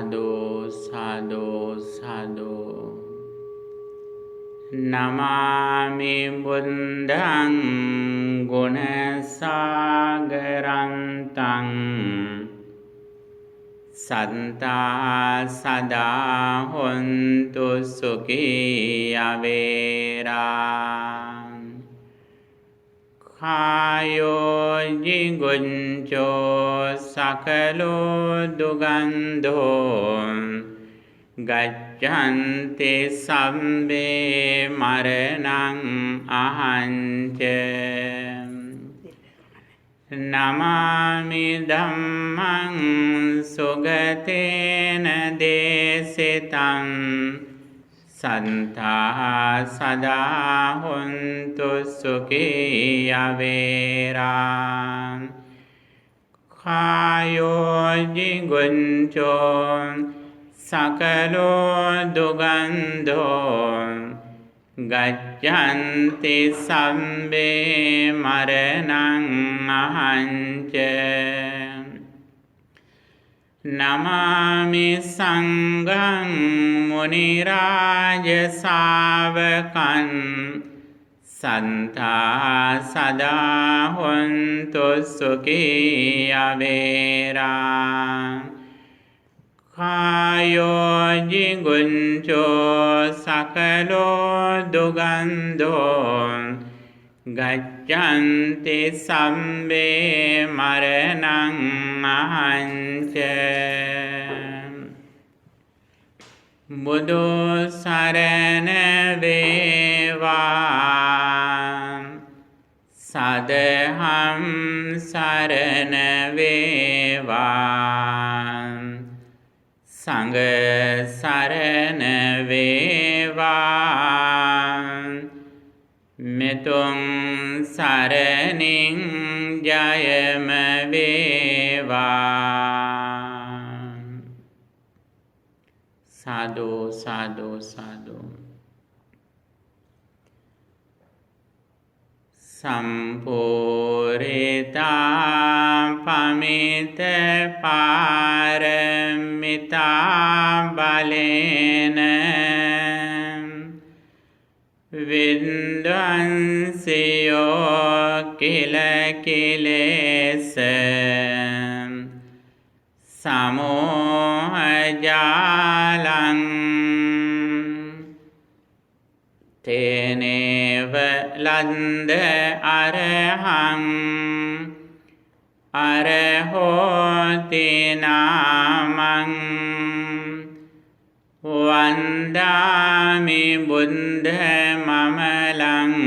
Sadhu, sadhu, sadhu. Namami buddhang gunasagarantam Santa sada hontu sukhi avera Khayo jiguncho sakalo dugandho Gaccanti sabbe maranang ahanche Namami dhammang sugatena desitam Santa sada hontu sukhi avera Khayo jiguncho Sakalo dugandho Gaccanti sabbe maranang ahanche Namami sangham muniraja savakan Santa sada hontu sukhi avera Khayo jiguncho sakalo dugandho Gaccanti sabbe maranang ahanche Buddhu sarana veva Sadham sarana veva Sangha sarana veva Metung saraning jayama veva Sadhu, sadhu, sadhu Sampurita pamita paramita balena Vidvansiyo kila kilesa Samoha jalang Teneva landa arahang Arahoti namang Vandami buddha mamalang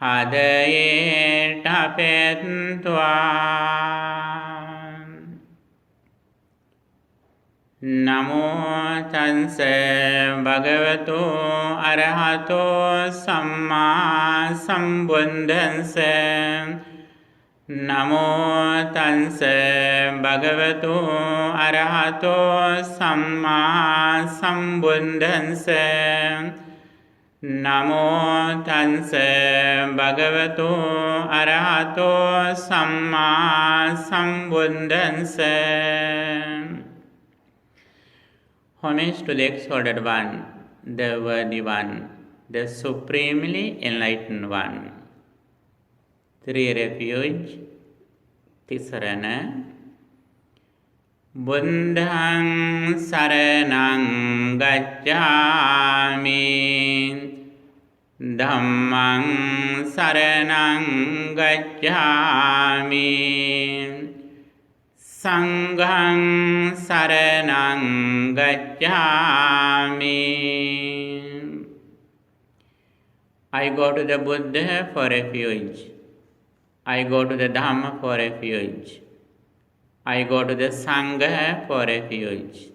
Hadaye tapetva Namo tansa bhagavato arahato samma sambuddhassa Namo tansa bhagavato arahato samma sambuddhassa Namo tansa bhagavato arahato samma sambuddhassa Homage to the exalted one, the worthy one, the supremely enlightened one. Three refuge, Tisarana. Buddhang saranang gacchami, Dhammang saranang gacchami, Sanghang saranang gacchami. I go to the Buddha for refuge. I go to the Dhamma for refuge. I go to the Sangha for refuge.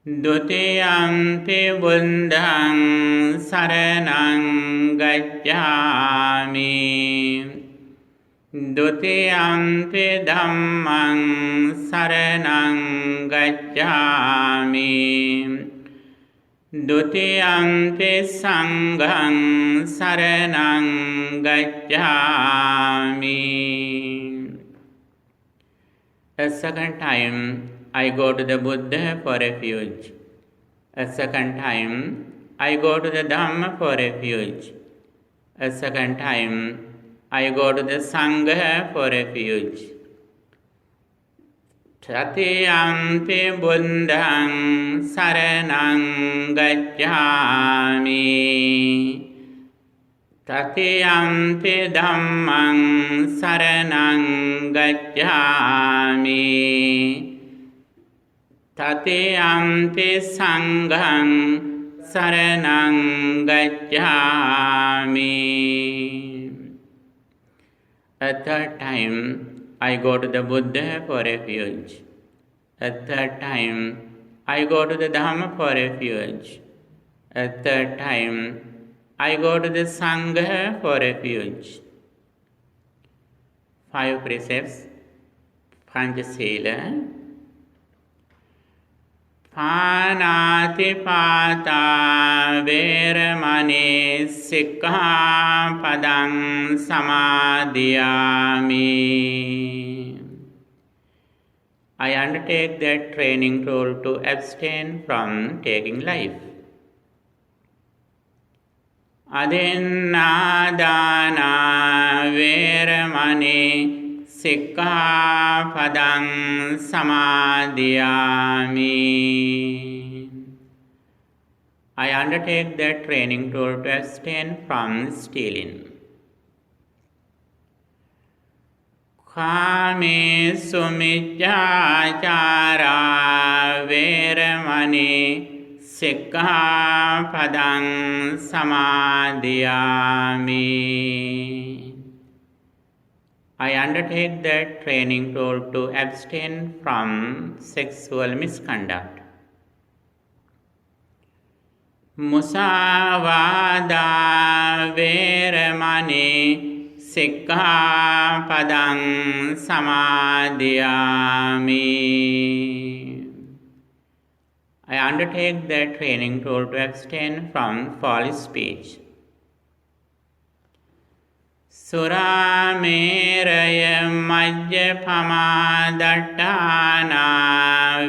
Dutiyampi buddhang saranang gacchami. Dutiyampi dhammang saranang gacchami. Dutiyampi sanghang saranang gacchami. A second time, I go to the Buddha for refuge. A second time, I go to the Dhamma for refuge. A second time, I go to the Sangha for refuge. Tatiyampi buddhaṃ saraṇaṃ gacchāmi. Tatiyampi dhammaṃ saraṇaṃ gacchāmi. Tatiyampi saṅghaṃ saraṇaṃ gacchāmi. A third time, I go to the Buddha for refuge. A third time, I go to the Dhamma for refuge. A third time, I go to the Sangha for refuge. 5 precepts. Panchasila. Pānātipātā veramani sikkhapadam samadhiyāmi. I undertake that training role to abstain from taking life. Adinādāna veramani sikkhapadam samadhiyāmi. I undertake the training role to abstain from stealing. Kāmesu miccācārā veramani sikkhapadam samadhiyāmi. I undertake the training role to abstain from sexual misconduct. Musāvādā veramani sikkhapadam samadhiyāmi. I undertake the training role to abstain from foul speech. Surameraya majjapamadattāna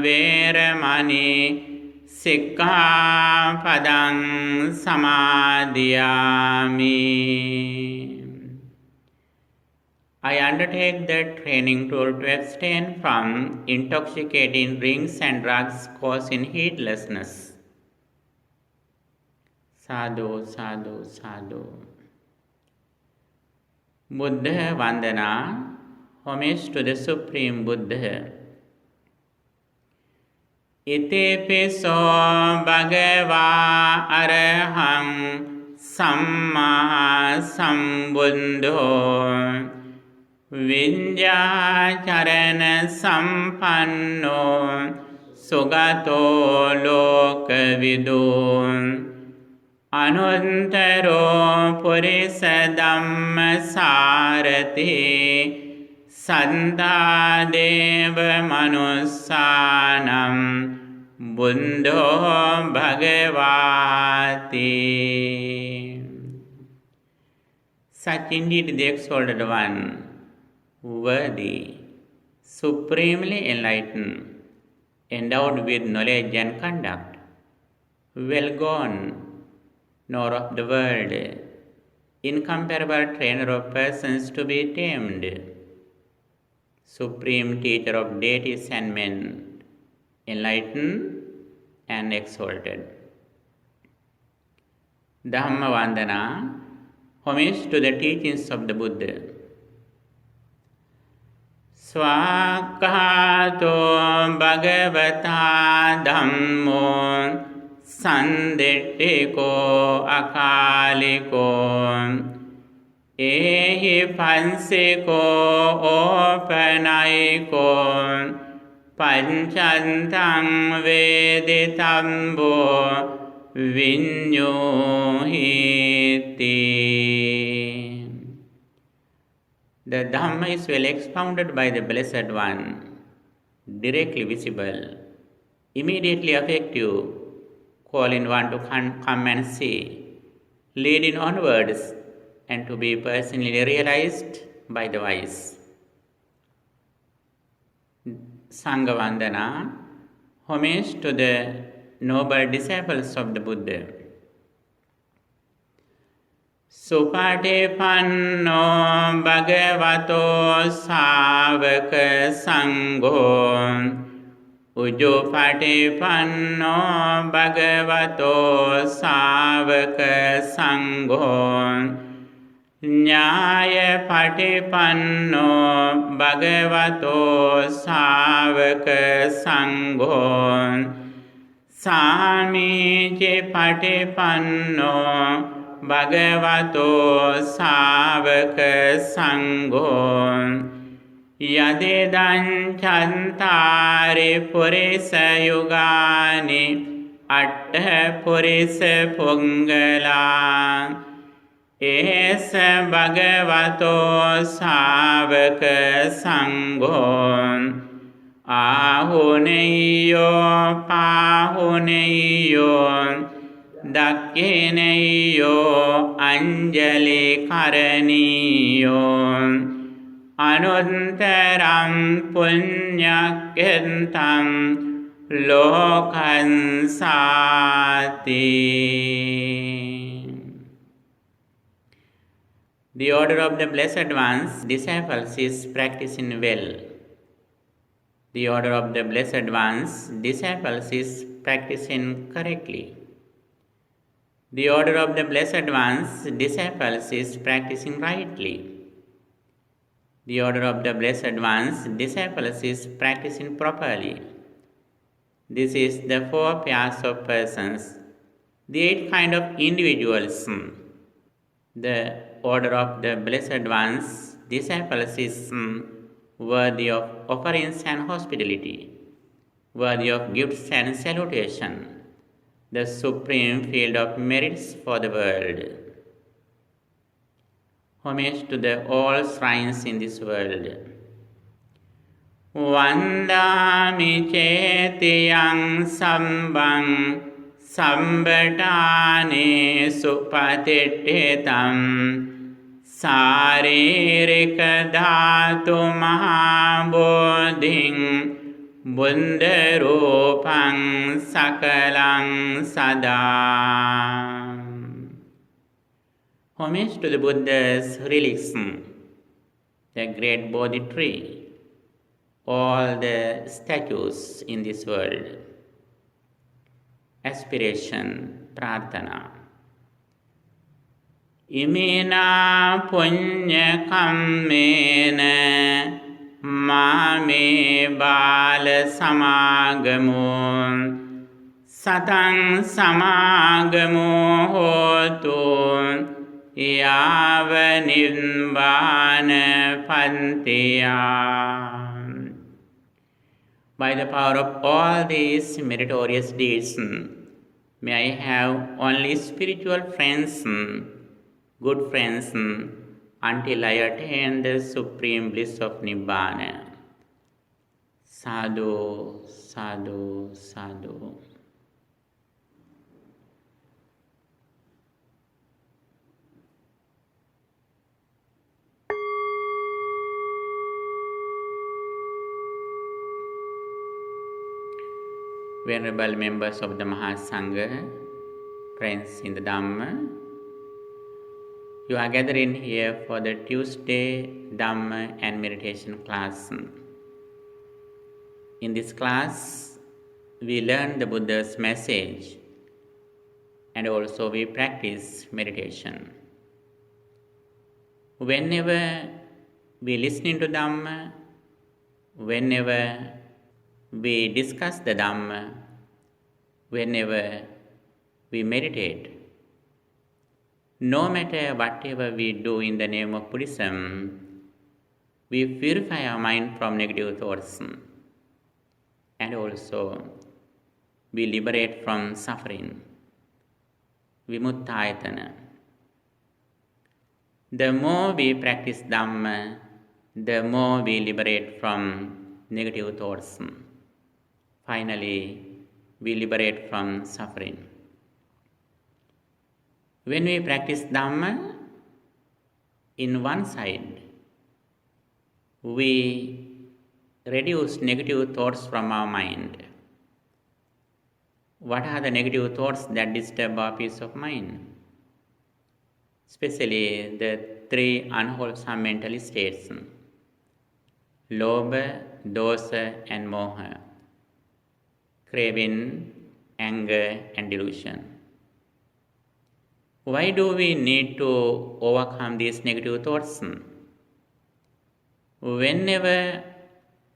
veramani sikkhapadam samadhiyāmi. I undertake the training role to abstain from intoxicating drinks and drugs causing heedlessness. Sadhu, sadhu, sadhu. Buddha Vandana, homage to the Supreme Buddha. Itepiso bhagavā araham samma sambuddho viññācarana sampanno sugato lokavidu anuttaro purisa dhamma sārati santādeva manussanam buddho bhagavāti. Such indeed the exalted one, worthy, supremely enlightened, endowed with knowledge and conduct, well gone, nor of the world, incomparable trainer of persons to be tamed, supreme teacher of deities and men, enlightened and exalted. Dhamma Vandana, homage to the teachings of the Buddha. Swakato bhagavata dhammo sandittiko akaliko ehi pansiko opanaiko panchantam veditambo viññohiti. The Dhamma is well expounded by the Blessed One, directly visible, immediately effective, calling one to come and see, leading onwards, and to be personally realized by the wise. Sangha Vandana, homage to the noble disciples of the Buddha. Supatipanno bhagavato sāvaka sangho. Ujjopatipanno bhagavato sāvaka sangho. Nyāya patipanno bhagavato sāvaka sangho. Sāmīci patipanno bhagavato sāvaka sangho. Yadidaṃ cantāri purisa yugāni aṭṭha purisa pungalā. Esa bhagavato sāvaka sangho. Āhuneyo pāhuneyo dakhineyo anjali karaniyo. Anuntaram punyakkentam lokan sati. The order of the Blessed One's disciples is practicing well. The order of the Blessed One's disciples is practicing correctly. The order of the Blessed One's disciples is practicing rightly. The order of the Blessed One's disciples is practicing properly. This is the four pairs of persons, the 8 kinds of individuals. The order of the Blessed One's disciples is worthy of offerings and hospitality, worthy of gifts and salutation, the supreme field of merits for the world. Homage to the all shrines in this world. Vandami cetiyang sambang sambatane supatithitam saririka dhatu mahabodhing buddharupang sakalang sada. Homage to the Buddha's relics, the great Bodhi tree, all the statues in this world. Aspiration, prarthana. Imena punya kammena mame bala samagamu satang samagamu hotu yava nibbana pantiya. By the power of all these meritorious deeds, may I have only spiritual friends, good friends, until I attain the supreme bliss of Nibbana. Sadhu, sadhu, sadhu. Venerable members of the Mahasangha, friends in the Dhamma, you are gathering here for the Tuesday Dhamma and meditation class. In this class, we learn the Buddha's message and also we practice meditation. Whenever we listen to Dhamma, whenever we discuss the Dhamma, whenever we meditate, no matter whatever we do in the name of Buddhism, we purify our mind from negative thoughts and also we liberate from suffering. Vimuttayatana. The more we practice Dhamma, the more we liberate from negative thoughts. Finally, we liberate from suffering. When we practice Dhamma, in one side, we reduce negative thoughts from our mind. What are the negative thoughts that disturb our peace of mind? Especially the three unwholesome mental states: lobha, dosa, and moha, craving, anger, and delusion. Why do we need to overcome these negative thoughts? Whenever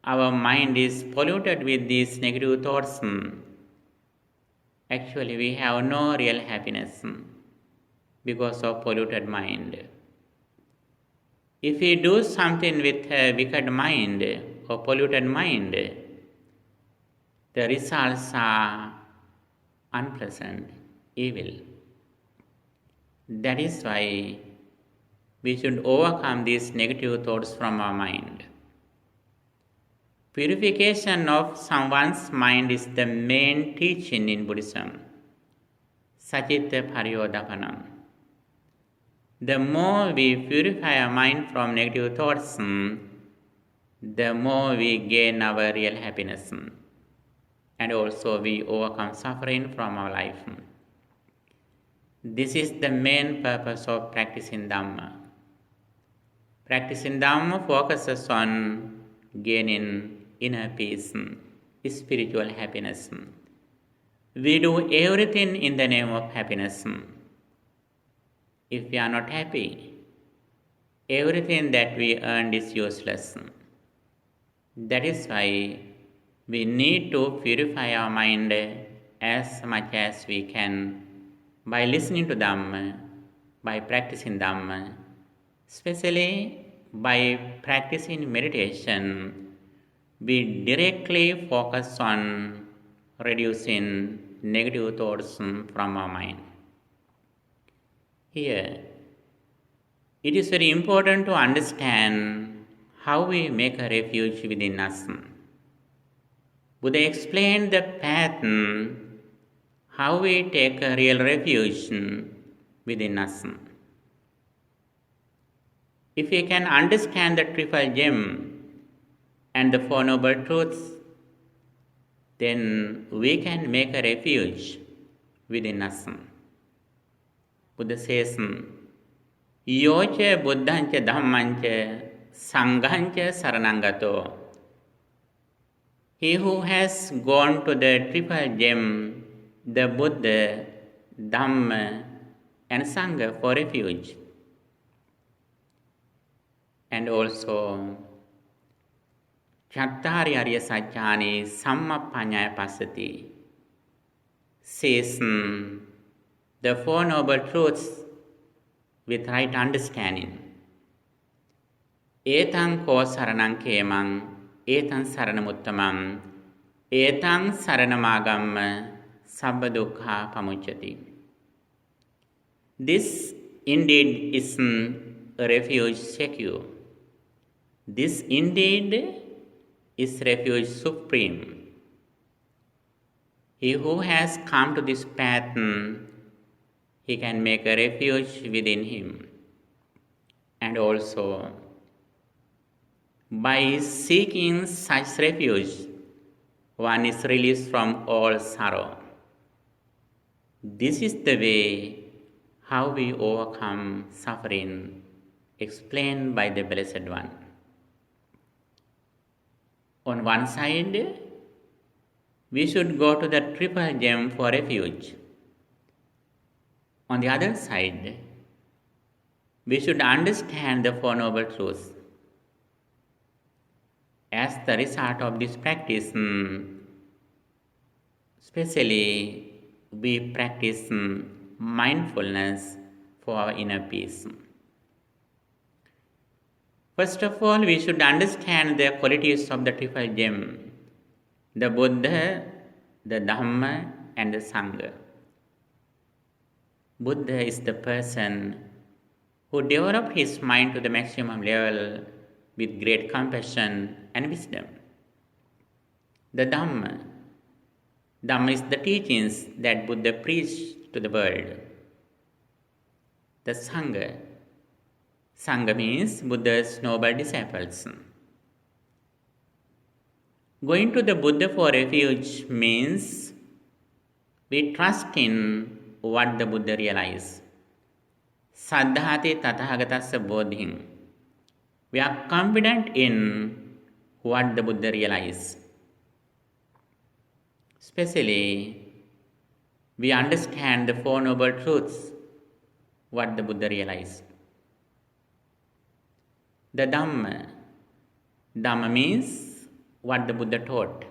our mind is polluted with these negative thoughts, actually we have no real happiness because of polluted mind. If we do something with a wicked mind or polluted mind, the results are unpleasant, evil. That is why we should overcome these negative thoughts from our mind. Purification of someone's mind is the main teaching in Buddhism. Sacitta Paryodapanam. The more we purify our mind from negative thoughts, the more we gain our real happiness. And also we overcome suffering from our life. This is the main purpose of practicing Dhamma. Practicing Dhamma focuses on gaining inner peace, spiritual happiness. We do everything in the name of happiness. If we are not happy, everything that we earned is useless. That is why we need to purify our mind as much as we can by listening to Dhamma, by practicing Dhamma, especially by practicing meditation. We directly focus on reducing negative thoughts from our mind. Here, it is very important to understand how we make a refuge within us. Buddha explained the path, how we take a real refuge within us. If we can understand the triple gem and the Four Noble Truths, then we can make a refuge within us. Buddha says, Yocha buddhancha dhammancha sanghancha saranangato. He who has gone to the triple gem, the Buddha, Dhamma, and Sangha for refuge, and also Chattari Arya Sajjani Sammappaññaya Passati says the Four Noble Truths with right understanding. Etang ko saranang kemang, etang saranamuttamam, etang saranamagam sabba dukkha pamucchati. This indeed is a refuge secure. This indeed is refuge supreme. He who has come to this path, he can make a refuge within him. And also, by seeking such refuge, one is released from all sorrow. This is the way how we overcome suffering, explained by the Blessed One. On one side, we should go to the triple gem for refuge. On the other side, we should understand the Four Noble Truths. As the result of this practice, especially we practice mindfulness for our inner peace. First of all, we should understand the qualities of the triple gem, the Buddha, the Dhamma, and the Sangha. Buddha is the person who developed his mind to the maximum level with great compassion and wisdom. The Dhamma is the teachings that Buddha preached to the world. The Sangha means Buddha's noble disciples. Going to the Buddha for refuge means we trust in what the Buddha realized. Saddhati tathagatassa bodhin. We are confident in what the Buddha realized. Especially, we understand the Four Noble Truths, what the Buddha realized. The Dhamma. Dhamma means what the Buddha taught.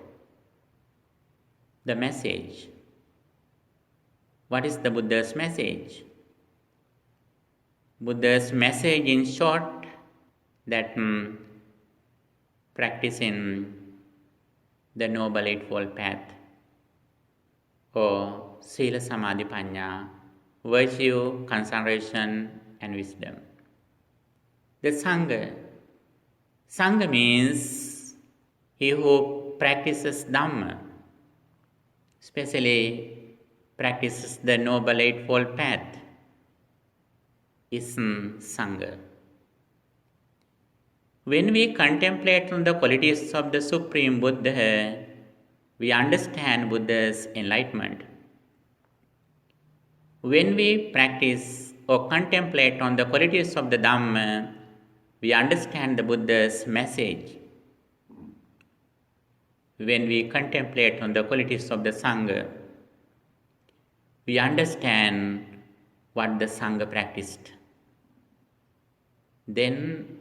The message. What is the Buddha's message? Buddha's message in short that practicing the Noble Eightfold Path or Sila Samadhi Panya, virtue, concentration and wisdom. The Sangha. Sangha means he who practices Dhamma, especially practices the Noble Eightfold Path, is Sangha. When we contemplate on the qualities of the Supreme Buddha, we understand Buddha's enlightenment. When we practice or contemplate on the qualities of the Dhamma, we understand the Buddha's message. When we contemplate on the qualities of the Sangha, we understand what the Sangha practiced. Then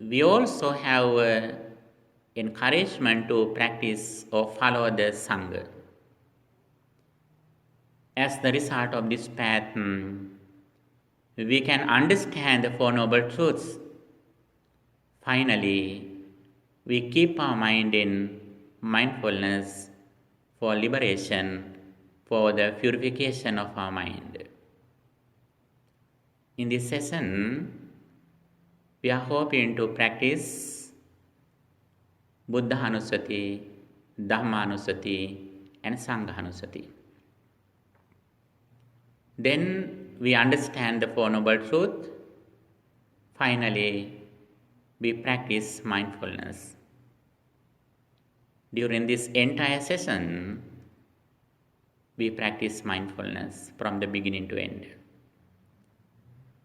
we also have encouragement to practice or follow the Sangha. As the result of this path, we can understand the Four Noble Truths. Finally, we keep our mind in mindfulness for liberation, for the purification of our mind. In this session, we are hoping to practice Buddha Hanusati, Dhamma Hanusati, and Sangha Hanusati. Then we understand the Four Noble Truths. Finally, we practice mindfulness. During this entire session, we practice mindfulness from the beginning to end.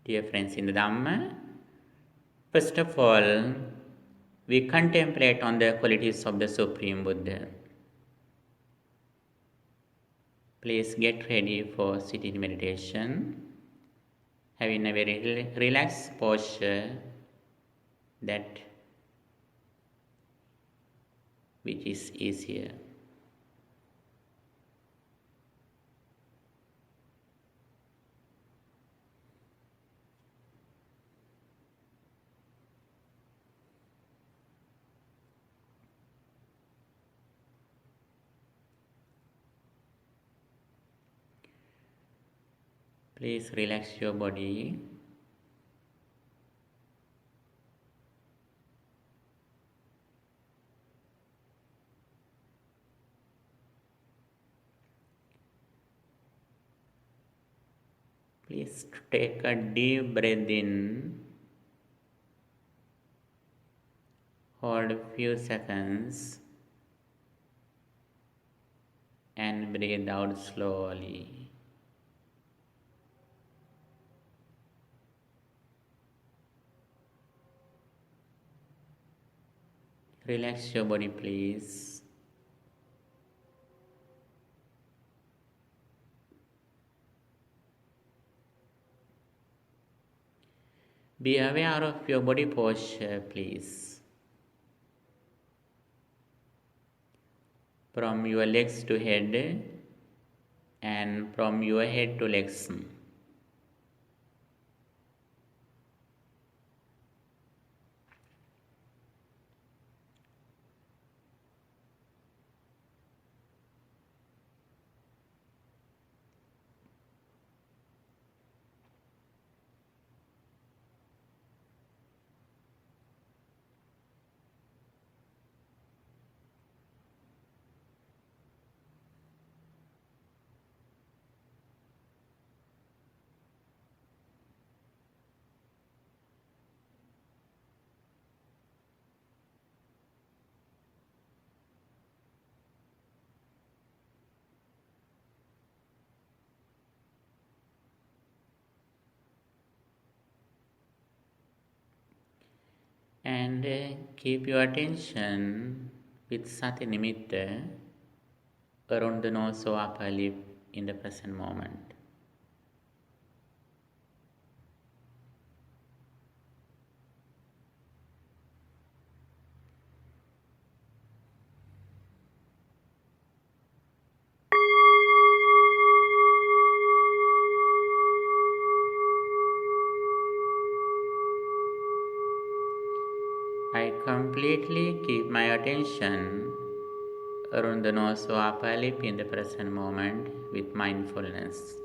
Dear friends in the Dhamma, first of all, we contemplate on the qualities of the Supreme Buddha. Please get ready for sitting meditation, having a very relaxed posture that which is easier. Please relax your body. Please take a deep breath in. Hold a few seconds and breathe out slowly. Relax your body, please. Be aware of your body posture, please. From your legs to head and from your head to legs. And keep your attention with Sati Nimitta around the nose or upper lip in the present moment. I completely keep my attention around the nose or upper lip in the present moment with mindfulness.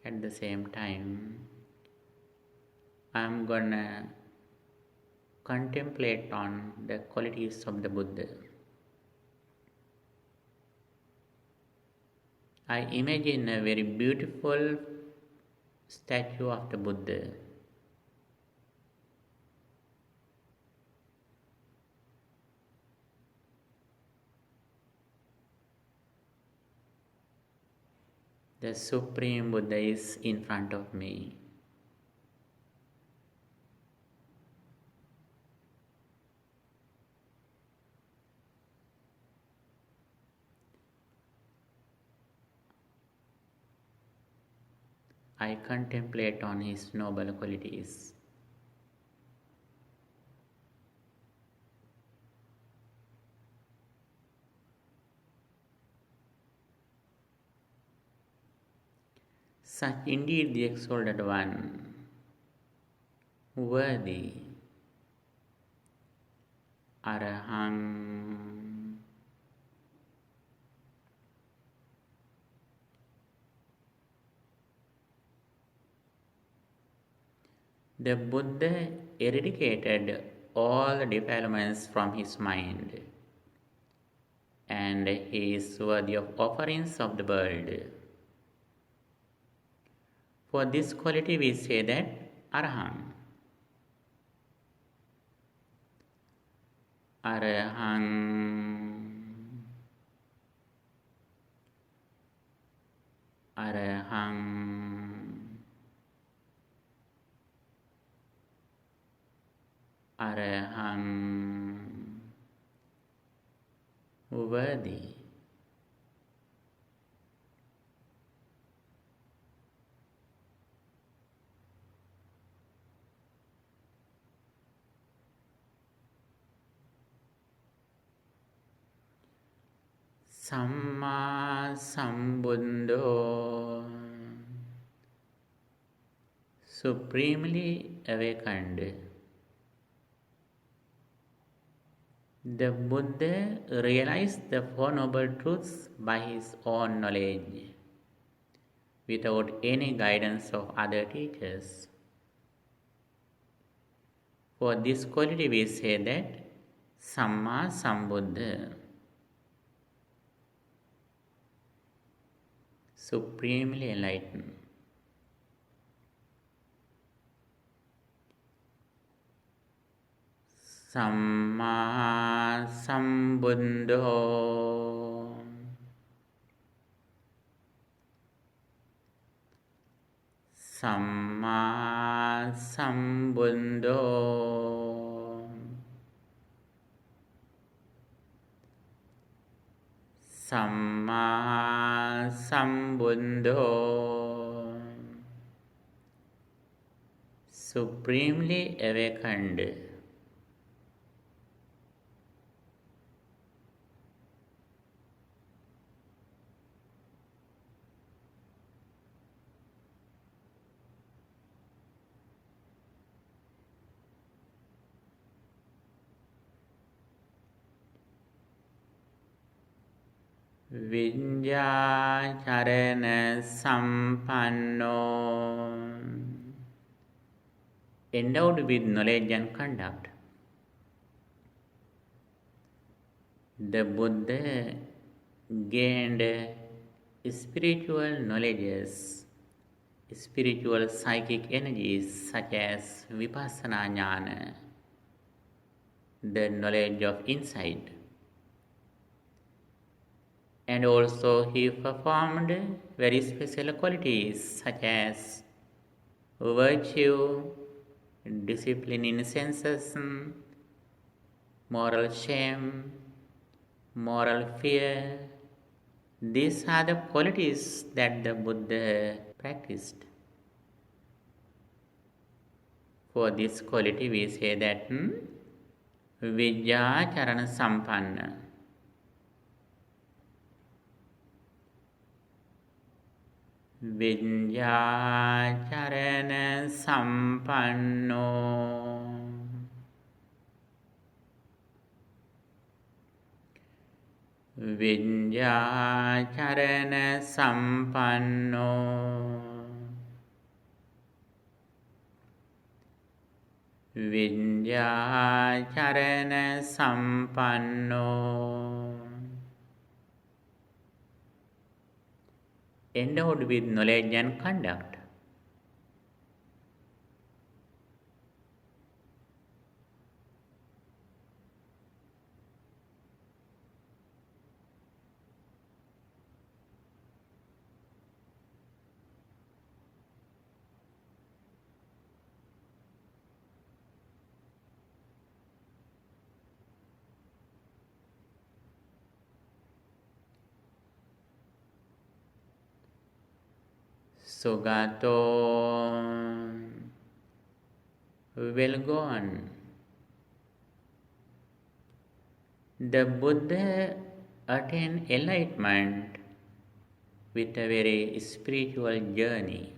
At the same time, I'm gonna contemplate on the qualities of the Buddha. I imagine a very beautiful statue of the Buddha. The Supreme Buddha is in front of me. I contemplate on his noble qualities. Such indeed the exalted one, worthy, Arahang. The Buddha eradicated all the defilements from his mind, and he is worthy of offerings of the world. For this quality we say that Arahang. Arahang. Arahang. Arahang. Worthy. Samma Sambuddho, supremely awakened. The Buddha realized the Four Noble Truths by his own knowledge, without any guidance of other teachers. For this quality we say that Samma Sambuddha, supremely enlightened. Samma Sambuddho, Samma Sambuddho, Samma Sambuddho, supremely awakened. Vinyacharana Sampanno, endowed with knowledge and conduct. The Buddha gained spiritual knowledges spiritual psychic energies such as Vipassana Jnana, the knowledge of insight. And also he performed very special qualities such as virtue, discipline in senses, moral shame, moral fear. These are the qualities that the Buddha practiced. For this quality we say that Vijja Charana Sampanna. Vijja Charana Sampanno. Vijja Charana Sampanno. Vijja Charana Sampanno. Endowed with knowledge and conduct. Sugato will go on. The Buddha attained enlightenment with a very spiritual journey.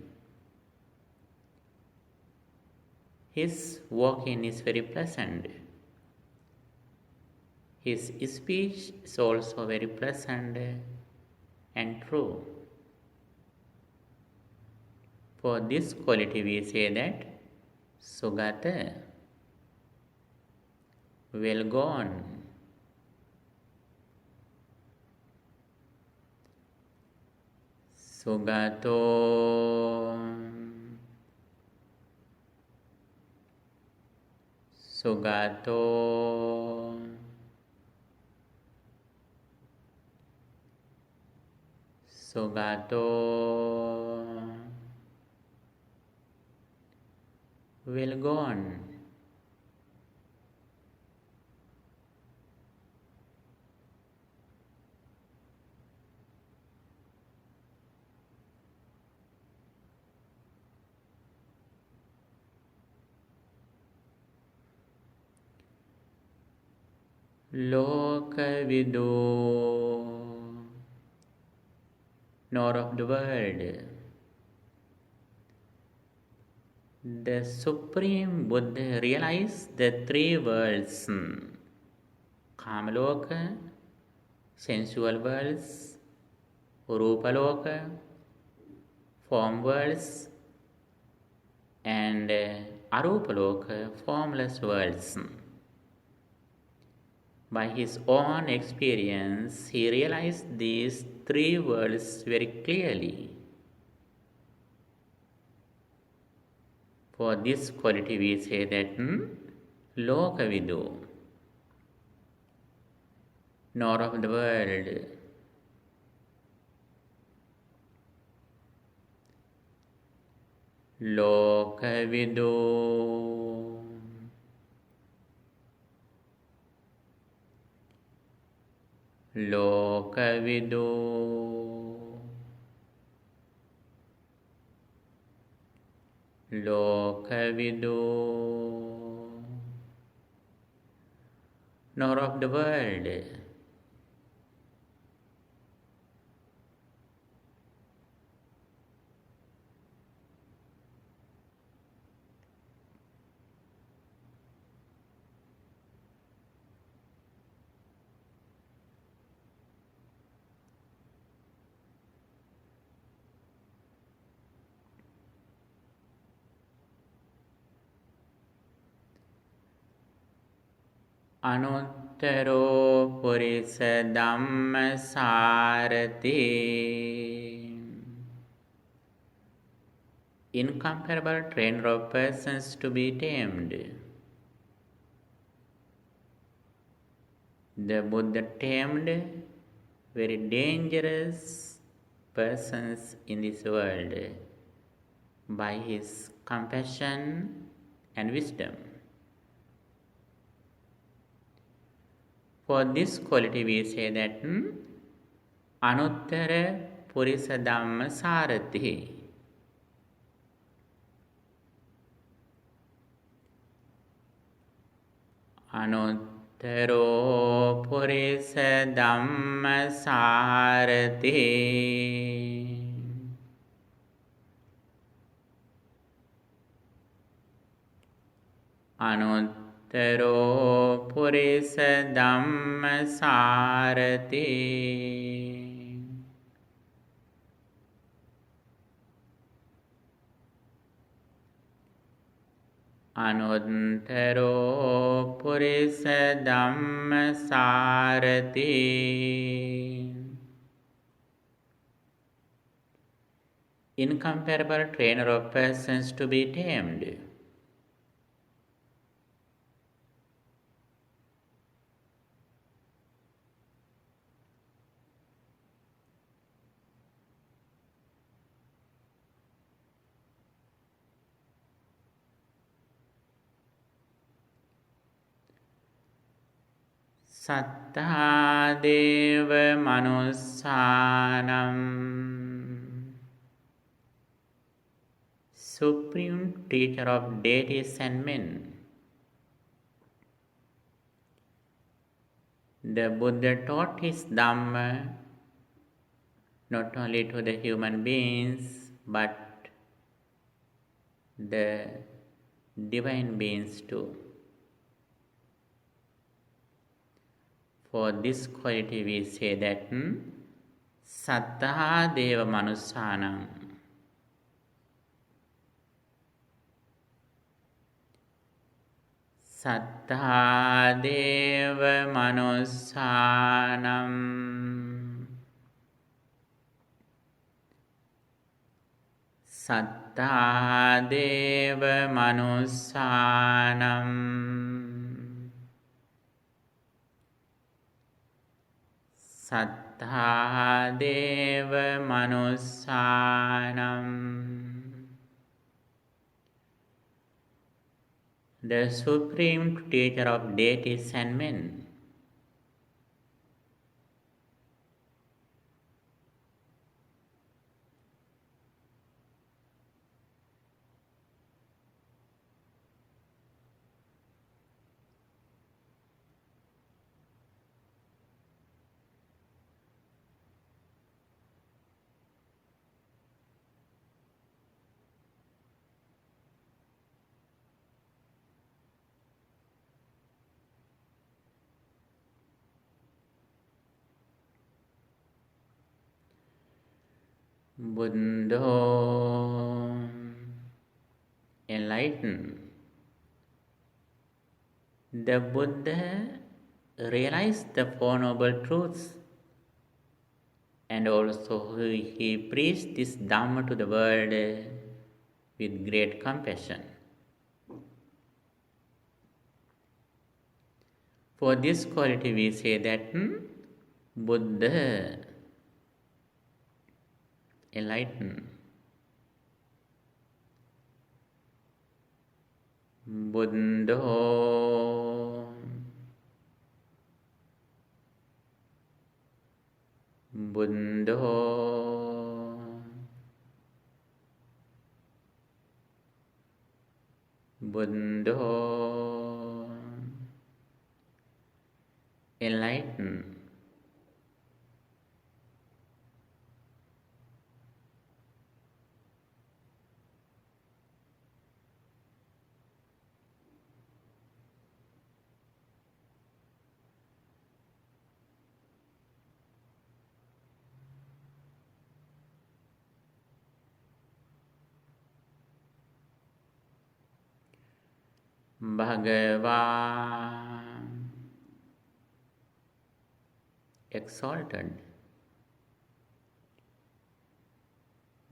His walking is very pleasant. His speech is also very pleasant and true. For this quality we say that Sugata will go on. Sugato Sugato Sugato will go on. Lokavidu, nor of the world. The Supreme Buddha realized the three worlds, Kamaloka, sensual worlds, Rupaloka, form worlds, and Arupaloka, formless worlds. By his own experience, he realized these three worlds very clearly. For this quality we say that Lokavidu, nor of the world. Lokavidu, Lokavidu, Lokavidu, nor of the world. Anuttaro Purisa Dhamma Sarati. incomparable trainer of persons to be tamed. The Buddha tamed very dangerous persons in this world by his compassion and wisdom. For this quality we say that Anuttara Purisa Dhamma Sarathi. Anuttaro Purisa Dhamma Sarathi. Anuttaro Purisa Dhamma Sarathi. Anuttaro Purisa Dhamma Sarathi. Incomparable trainer of persons to be tamed. Sattha Deva Manussanam. Supreme teacher of deities and men. The Buddha taught his Dhamma not only to the human beings but the divine beings too. For this quality we say that Sattha Deva Manussanam. Sattha Deva Manussanam. Sattha Deva Manussanam. Sattha Deva Manussanam. The supreme teacher of deities and men. Buddha enlightened. The Buddha realized the Four Noble Truths and also he preached this Dhamma to the world with great compassion. For this quality we say that Buddha enlightened. Buddha Buddha Buddha enlightened. Bhagavan exalted.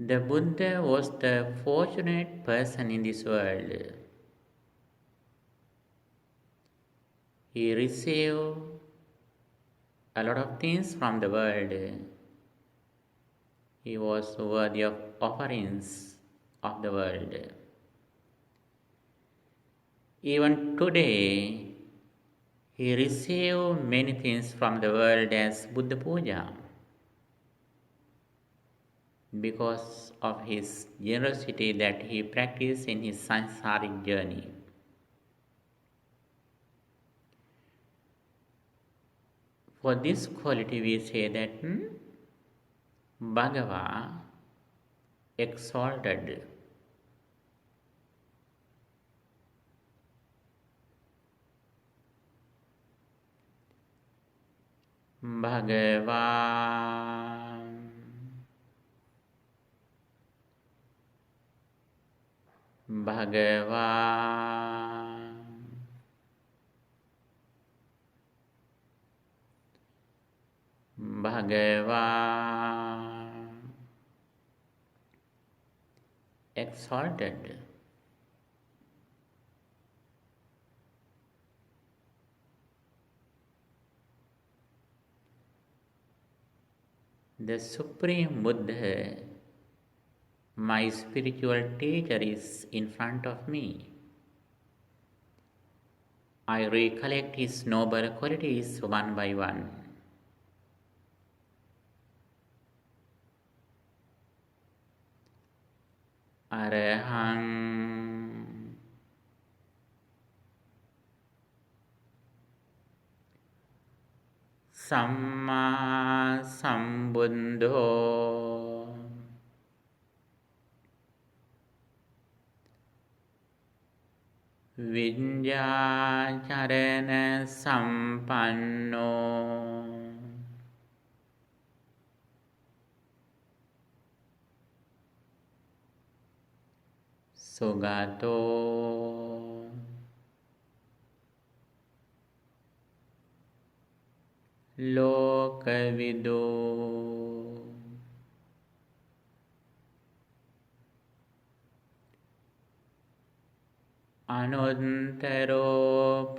The Buddha was the fortunate person in this world. He received a lot of things from the world. He was worthy of offerings of the world. Even today, he received many things from the world as Buddha Puja because of his generosity that he practiced in his samsaric journey. For this quality we say that Bhagava exalted. Bhagavan Bhagavan Bhagavan exalted. The Supreme Buddha, my spiritual teacher, is in front of me. I recollect his noble qualities one by one. Arahang Samma Sambuddho Vidyacharana Sampanno Sugato Lokavido Anuttaro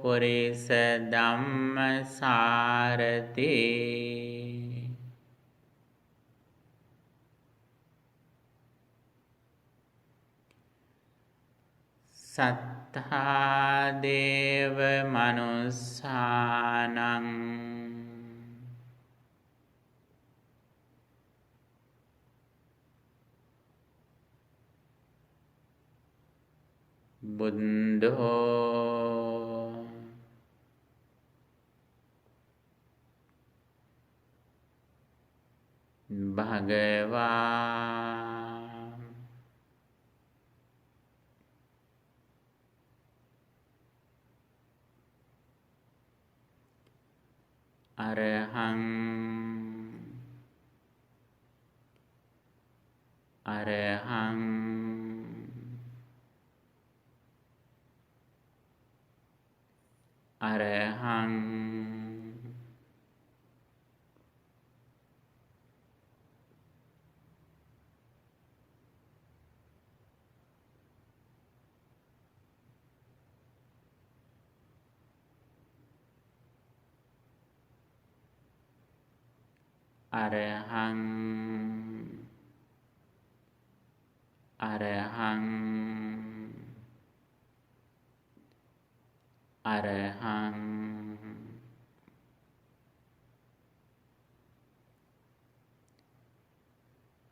Purisa Dhamma Sarati Sattha Deva Manussanang Buddho Bhagavan Arahang Arahang Arahang Arahang Arahang Arahang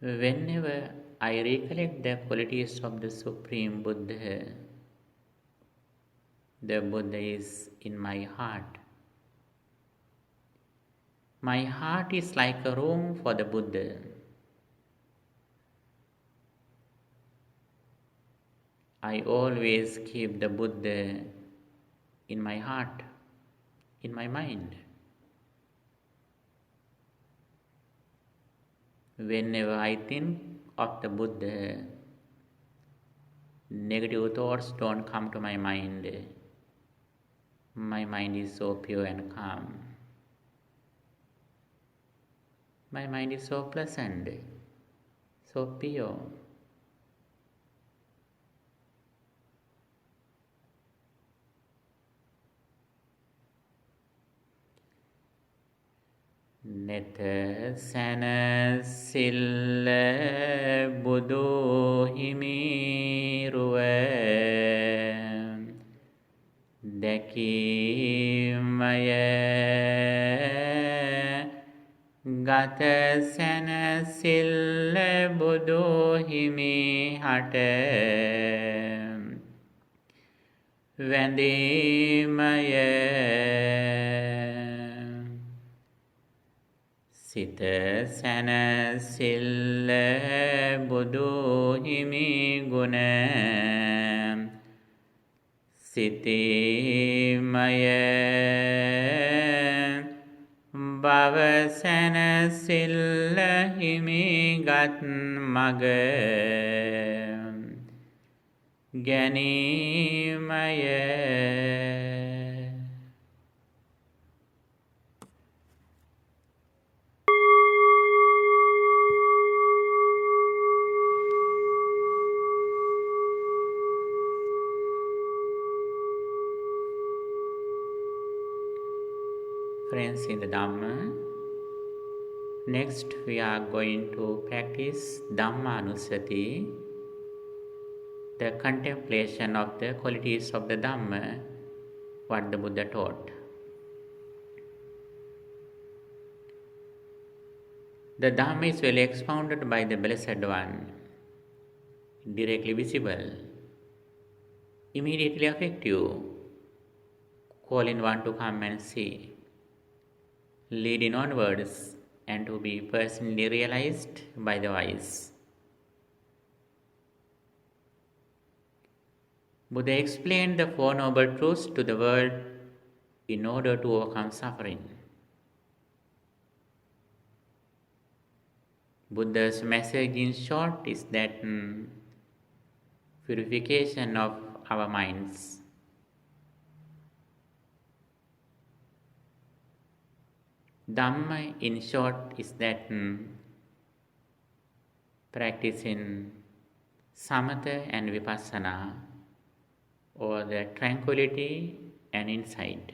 Whenever I recollect the qualities of the Supreme Buddha, the Buddha is in my heart. My heart is like a room for the Buddha. I always keep the Buddha in my heart, in my mind. Whenever I think of the Buddha, negative thoughts don't come to my mind. My mind is so pure and calm. My mind is so pleasant, so pure. Neth සැනසිල්ල බුදු හිමිරුව දැකීමය ගත සැනසිල්ල බුදු හිමි හට වැඳීමය සිත සැනසිල්ල බුදු හිමි ගුණ සිතීමය භව සැනසිල්ල හිමිගත් මග ගැනීමය. Friends in the Dhamma, next we are going to practice Dhammanusati, the contemplation of the qualities of the Dhamma, what the Buddha taught. The Dhamma is well expounded by the Blessed One, directly visible, immediately effective, calling one to come and see, leading onwards and to be personally realized by the wise. Buddha explained the Four Noble Truths to the world in order to overcome suffering. Buddha's message in short is that purification of our minds. Dhamma in short is that practice in samatha and vipassana, or the tranquility and insight.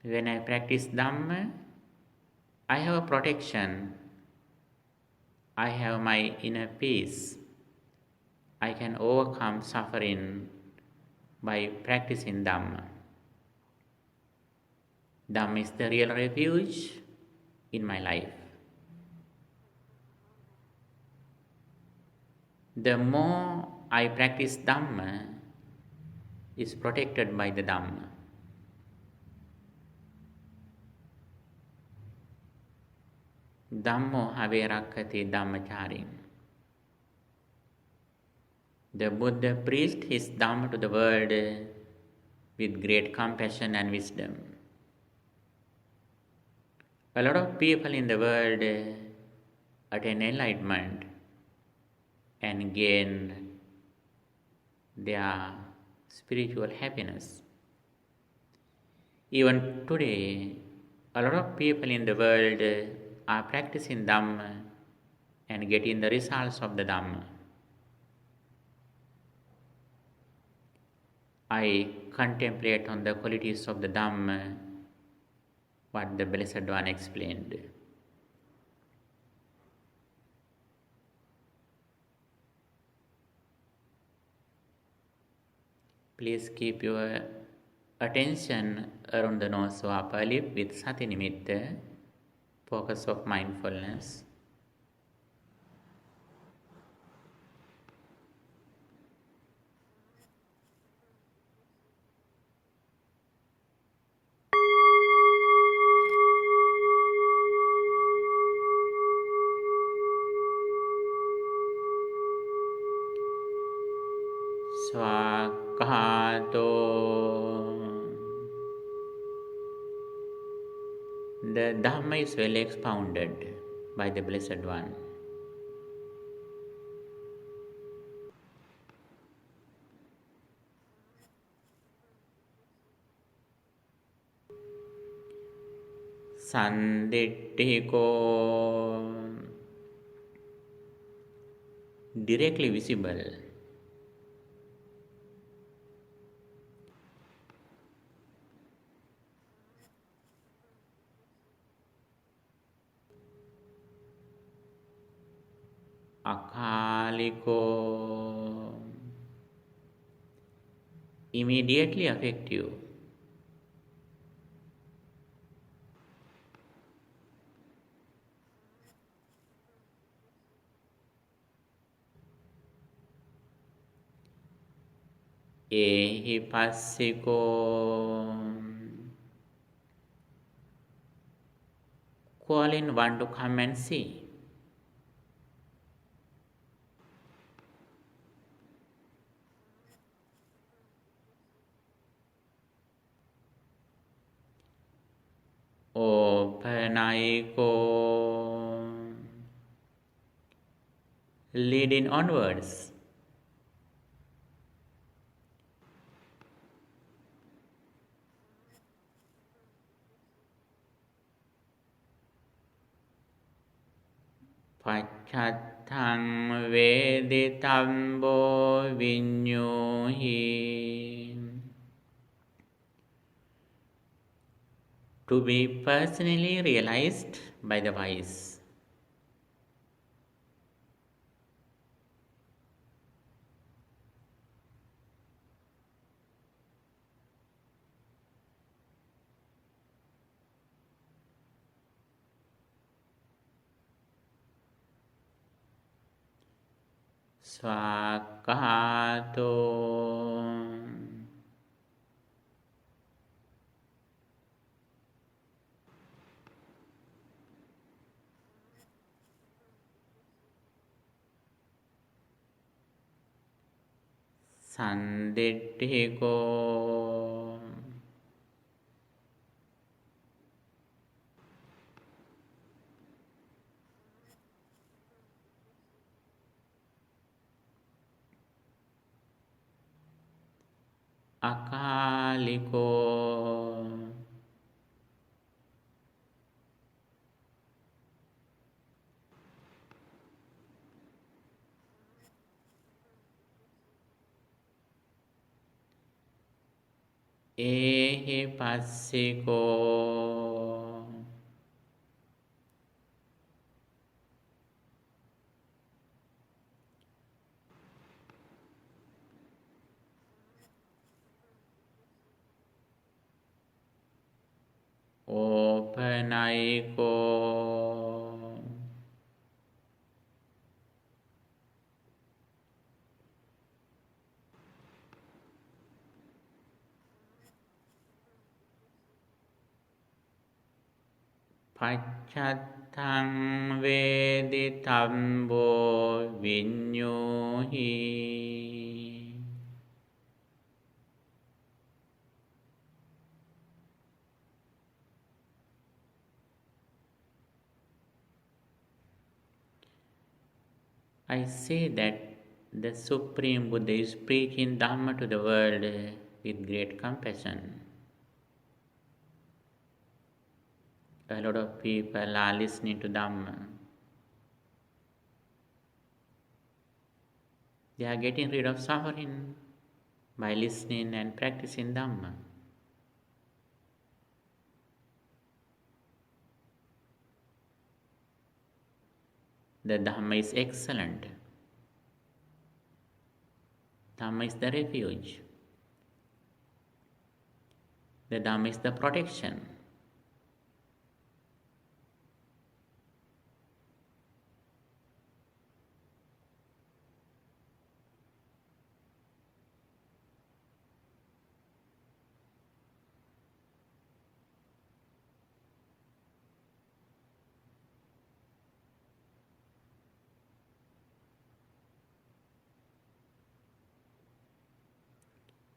When I practice Dhamma, I have a protection, I have my inner peace, I can overcome suffering by practicing Dhamma. Dhamma is the real refuge in my life. The more I practice Dhamma, is protected by the Dhamma. Dhammo have rakkati Dhammacharim. The Buddha preached his Dhamma to the world with great compassion and wisdom. A lot of people in the world attain enlightenment and gain their spiritual happiness. Even today, a lot of people in the world are practicing Dhamma and getting the results of the Dhamma. I contemplate on the qualities of the Dhamma, what the Blessed One explained. Please keep your attention around the nose or upper lip with Sati Nimitta, focus of mindfulness. Swakato. The Dhamma is well expounded by the Blessed One. Sandittiko, directly visible. Akaliko, immediately affect you. Ehipassiko, calling one to come and see. Opanaiko, leading onwards. Pacchatthang veditambo vinyuhi. To be personally realized by the wise. Swakato, Sandittiko, Akaliko, Ehipassiko, Opanaiko, Pacchatthang veditambo vinyuhi. I say that the Supreme Buddha is preaching Dhamma to the world with great compassion. A lot of people are listening to Dhamma. They are getting rid of suffering by listening and practicing Dhamma. The Dhamma is excellent. Dhamma is the refuge. The Dhamma is the protection.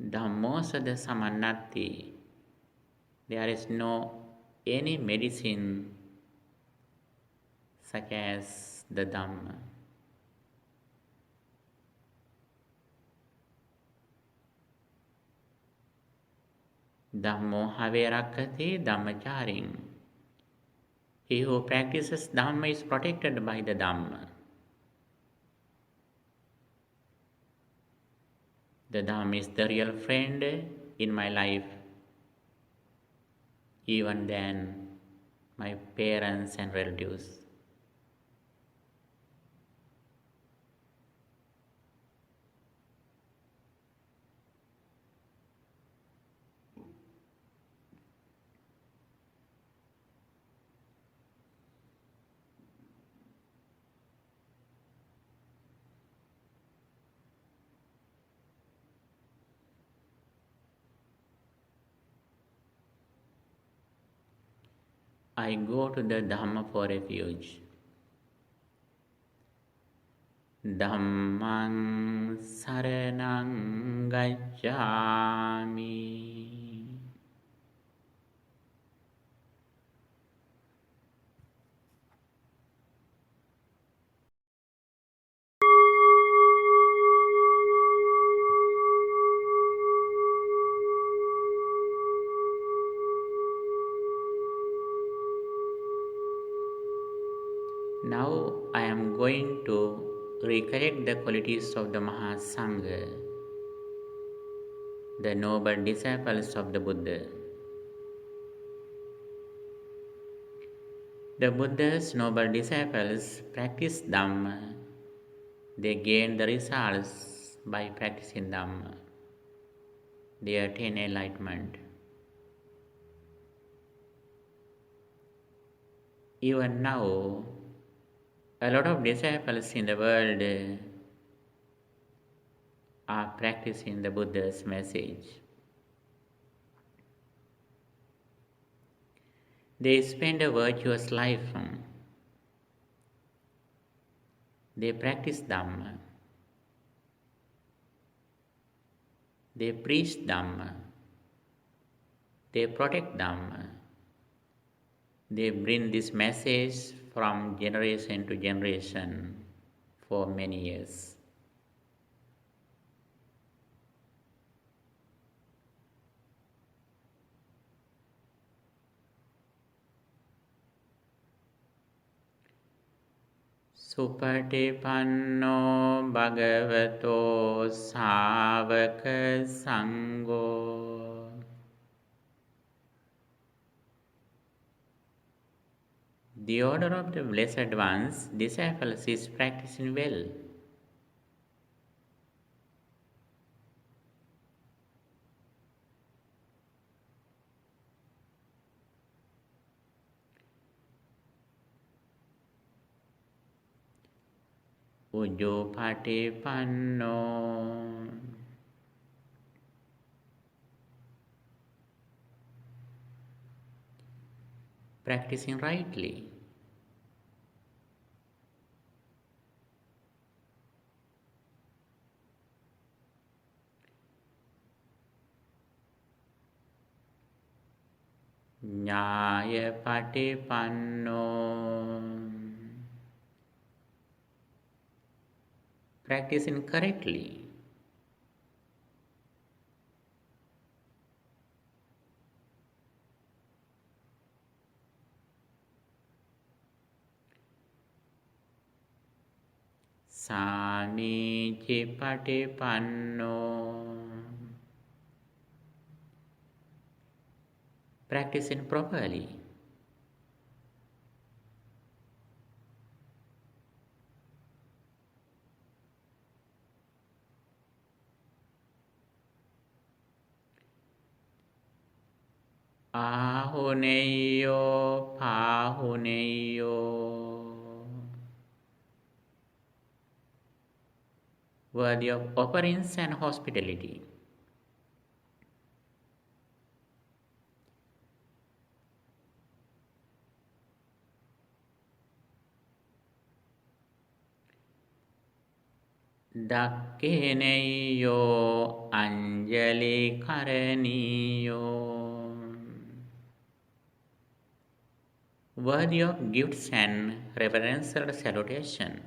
Dhammosa samannati. There is no any medicine such as the Dhamma. Dhammo have rakkati dhammacharing. He who practices Dhamma is protected by the Dhamma. The Dhamma is the real friend in my life, even than my parents and relatives. I go to the Dhamma for refuge. Dhammang saranang gacchami. Now I am going to recollect the qualities of the Mahasangha, the noble disciples of the Buddha. The Buddha's noble disciples practice Dhamma. They gain the results by practicing Dhamma. They attain enlightenment. Even now, a lot of disciples in the world are practicing the Buddha's message. They spend a virtuous life. They practice Dhamma. They preach Dhamma. They protect Dhamma. They bring this message from generation to generation for many years. Supatipanno bhagavato sāvaka sangho. The order of the Blessed One's disciples is practicing well. Ujjopatipanno. Practicing rightly. Nyāyapatipanno. Practicing correctly. Samicipatipanno. Practicing properly. Ahuneyo pahuneyo. Worthy of offerings and hospitality. Dakkeneyo anjali karaniyo. Worthy of gifts and reverential salutation.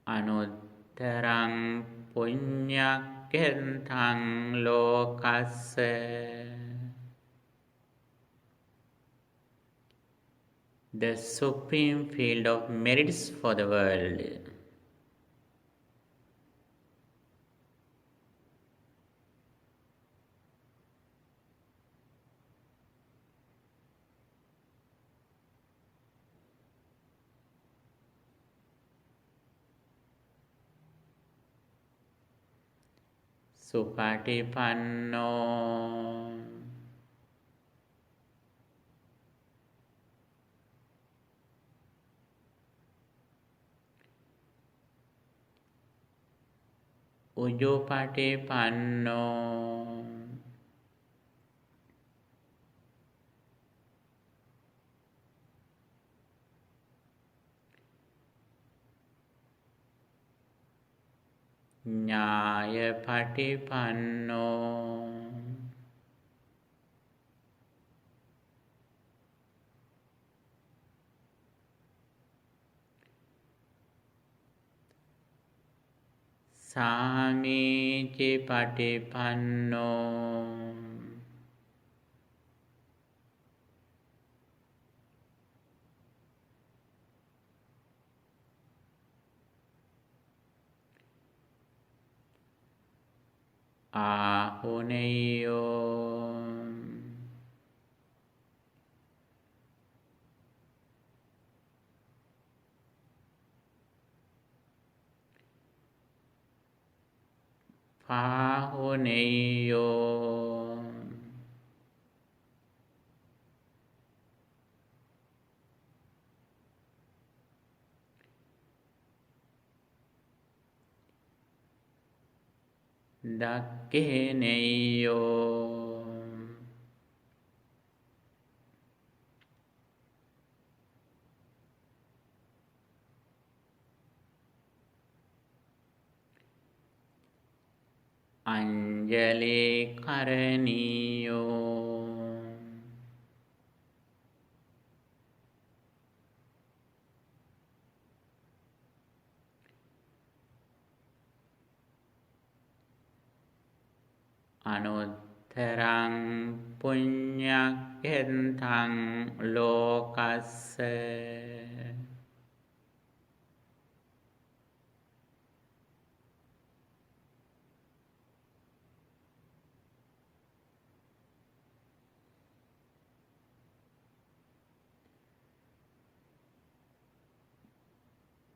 Anuttarang punyakkhentang lokassa. The supreme field of merits for the world. Supatipanno Ujupatipanno Nyayapatipanno Samicipatipanno Ahuneyo Pahuneyo Dakkeneyo Anjali Karaniyo Anuttarang punyakkhentang lokassa.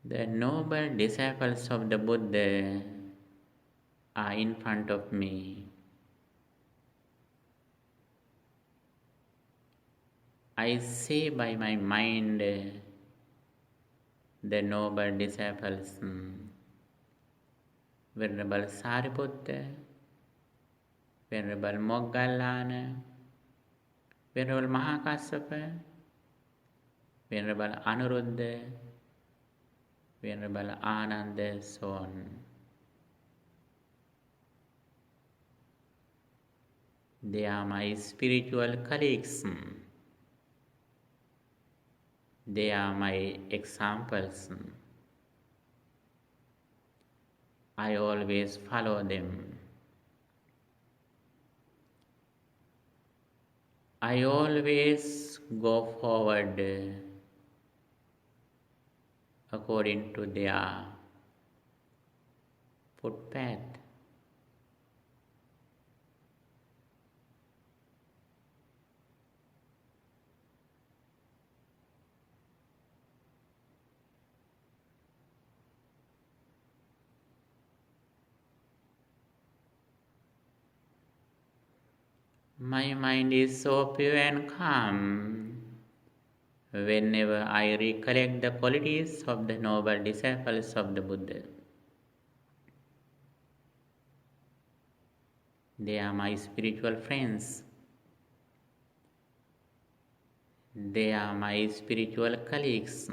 The noble disciples of the Buddha are in front of me. I see by my mind the noble disciples, Venerable Sariputta, Venerable Moggallana, Venerable Mahakassapa, Venerable Anuruddha, Venerable Ananda, so on. They are my spiritual colleagues. They are my examples. I always follow them. I always go forward according to their footpath. My mind is so pure and calm whenever I recollect the qualities of the noble disciples of the Buddha. They are my spiritual friends. They are my spiritual colleagues.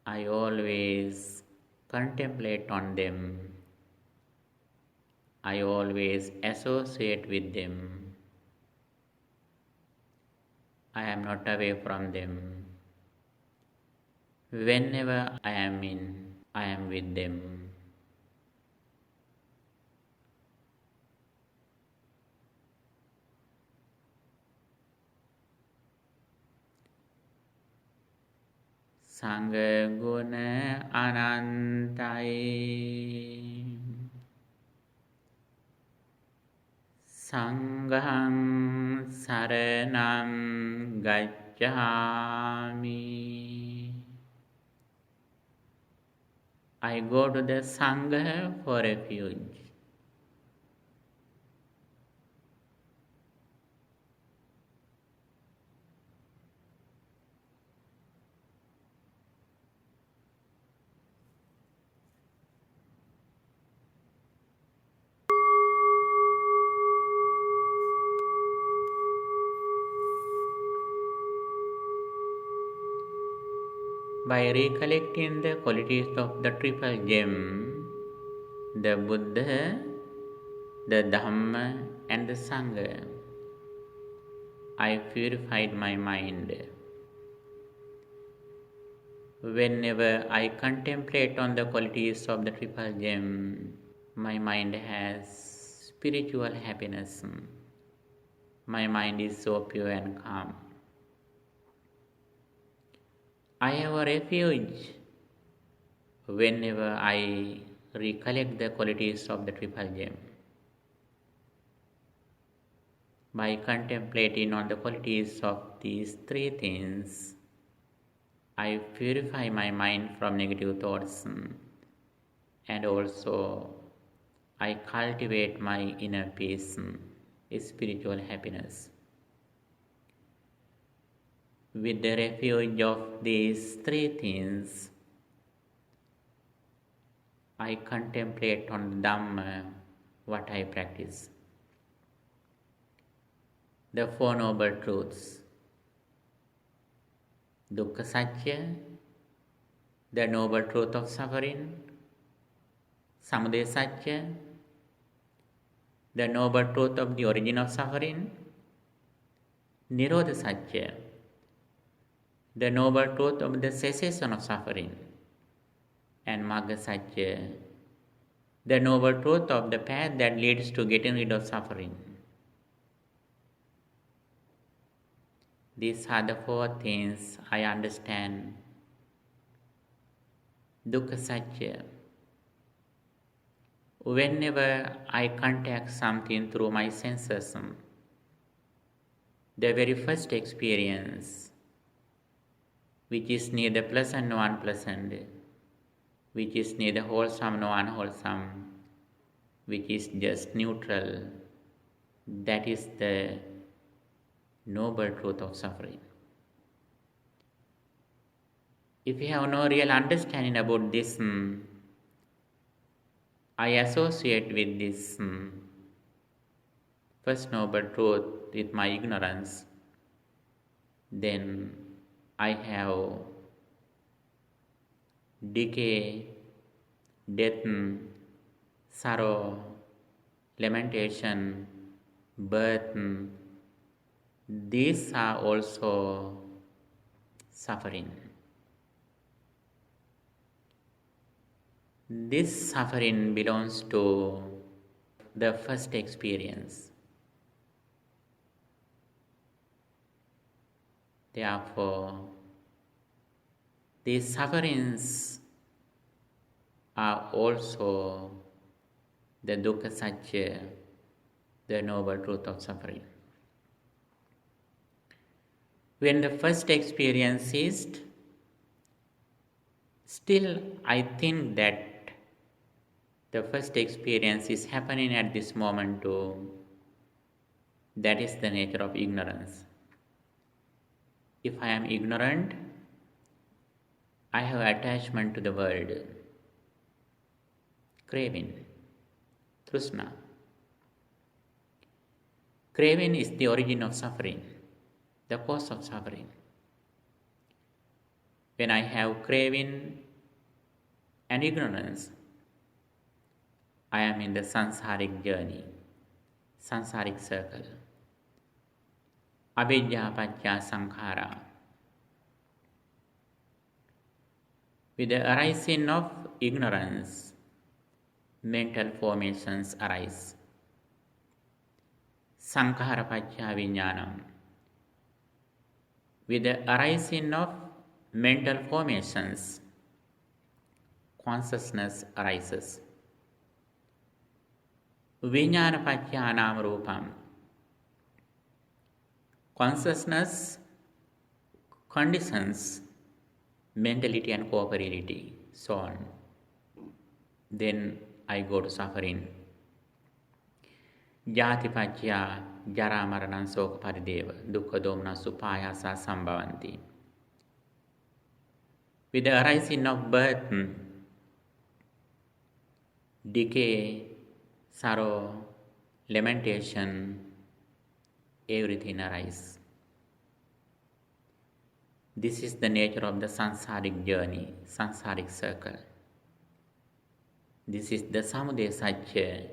I always contemplate on them. I always associate with them. I am not away from them. Whenever I am with them. Sangha guna anantai Sangham saranam gacchami. I go to the Sangha for refuge. By recollecting the qualities of the triple gem, the Buddha, the Dhamma, and the Sangha, I purified my mind. Whenever I contemplate on the qualities of the triple gem, my mind has spiritual happiness. My mind is so pure and calm. I have a refuge whenever I recollect the qualities of the triple gem. By contemplating on the qualities of these three things, I purify my mind from negative thoughts and also I cultivate my inner peace, spiritual happiness. With the refuge of these three things, I contemplate on Dhamma, what I practice. The Four Noble Truths. Dukkha Satya, the Noble Truth of Suffering. Samudaya Satya, the Noble Truth of the Origin of Suffering. Nirodha Satya, the Noble Truth of the Cessation of Suffering. And Magga Satya, the Noble Truth of the path that leads to getting rid of suffering. These are the four things I understand. Dukkha Satya. Whenever I contact something through my senses, the very first experience, which is neither pleasant nor unpleasant, which is neither wholesome nor unwholesome, which is just neutral, that is the noble truth of suffering. If you have no real understanding about this, I associate with this first noble truth with my ignorance, then I have decay, death, sorrow, lamentation, birth. These are also suffering. This suffering belongs to the first experience. Therefore, these sufferings are also the dukkha satya, the noble truth of suffering. When the first experience ceased, still I think that the first experience is happening at this moment too. That is the nature of ignorance. If I am ignorant, I have attachment to the world, craving, trishna. Craving is the origin of suffering, the cause of suffering. When I have craving and ignorance, I am in the sansaric journey, sansaric circle. Avidya paccaya sankhara. With the arising of ignorance, mental formations arise. Sankhara paccaya vijnanam. With the arising of mental formations, consciousness arises. Vijnana paccaya nama rupam. Consciousness conditions mentality and corporeality, so on. Then I go to suffering. Jati paccaya jara maranam soka parideva dukkha domna supayasa sambhavanti. With the arising of birth, decay, sorrow, lamentation, everything arises. This is the nature of the sansaric journey, sansaric circle. This is the samudaya satya,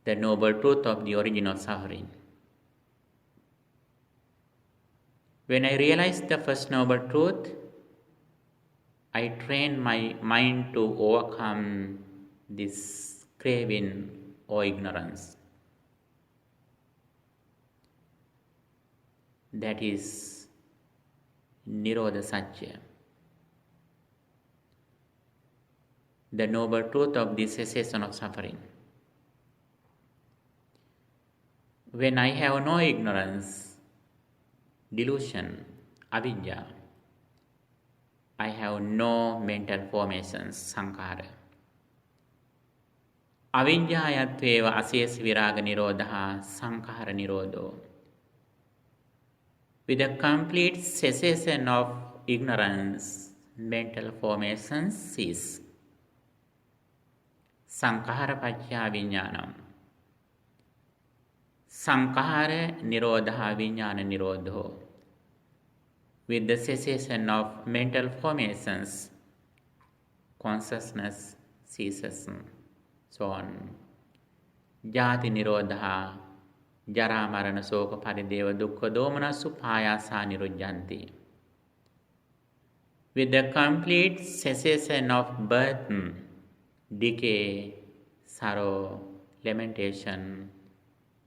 the noble truth of the origin of suffering. When I realized the first noble truth, I trained my mind to overcome this craving or ignorance. That is Nirodha Satya, the noble truth of the cessation of suffering. When I have no ignorance, delusion, avidya, I have no mental formations, sankhara. Avidyāyatveva asesa viraga nirodha sankhara nirodho. With the complete cessation of ignorance, mental formations cease. Sankhara paccaya vijnanam. Sankhara nirodha vijnana nirodho. With the cessation of mental formations, consciousness ceases, so on. Jati nirodha jara marana soka parideva dukkha domana supayasa nirujjanti. With the complete cessation of birth, decay, sorrow, lamentation,